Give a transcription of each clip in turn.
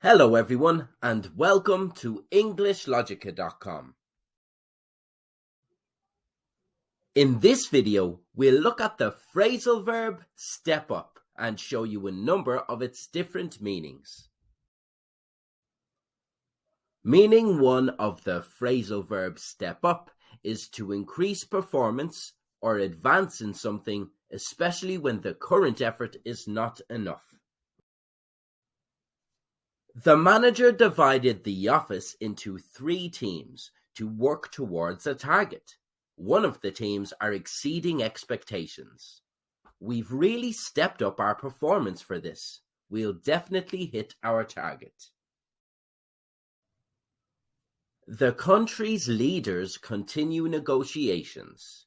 Hello everyone and welcome to EnglishLogica.com. In this video, we'll look at the phrasal verb step up and show you a number of its different meanings. Meaning 1 of the phrasal verb step up is to increase performance or advance in something, especially when the current effort is not enough. The manager divided the office into 3 teams to work towards a target. One of the teams are exceeding expectations. We've really stepped up our performance for this. We'll definitely hit our target. The country's leaders continue negotiations.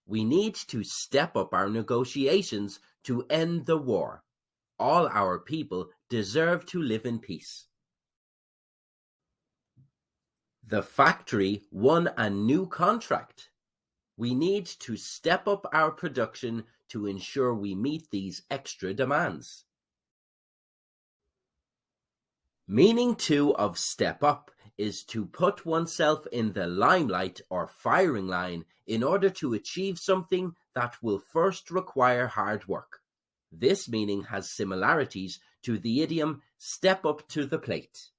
We need to step up our negotiations to end the war. All our people deserve to live in peace. The factory won a new contract. We need to step up our production to ensure we meet these extra demands. Meaning 2 of step up is to put oneself in the limelight or firing line in order to achieve something that will first require hard work. This meaning has similarities to the idiom step up to the plate.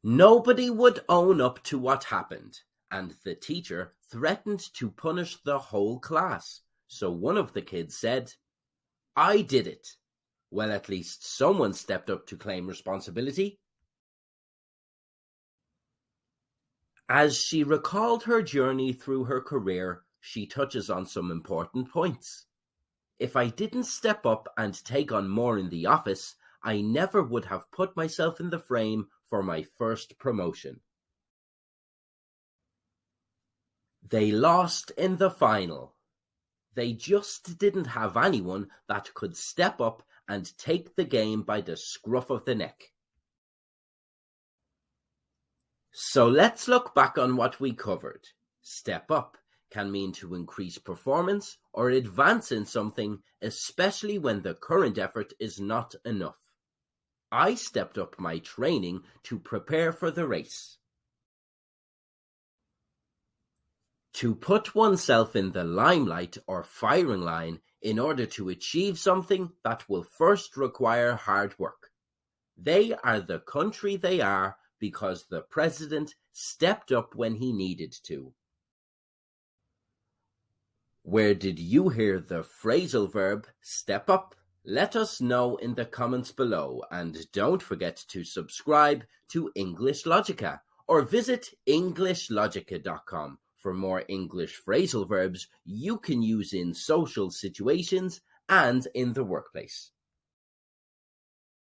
Nobody would own up to what happened, and the teacher threatened to punish the whole class. So one of the kids said, "I did it." Well, at least someone stepped up to claim responsibility. As she recalled her journey through her career, she touches on some important points. If I didn't step up and take on more in the office, I never would have put myself in the frame for my first promotion. They lost in the final. They just didn't have anyone that could step up and take the game by the scruff of the neck. So let's look back on what we covered. Step up can mean to increase performance or advance in something, especially when the current effort is not enough. I stepped up my training to prepare for the race. To put oneself in the limelight or firing line in order to achieve something that will first require hard work. They are the country they are because the president stepped up when he needed to. Where did you hear the phrasal verb step up? Let us know in the comments below, and don't forget to subscribe to EnglishLogica or visit EnglishLogica.com for more English phrasal verbs you can use in social situations and in the workplace.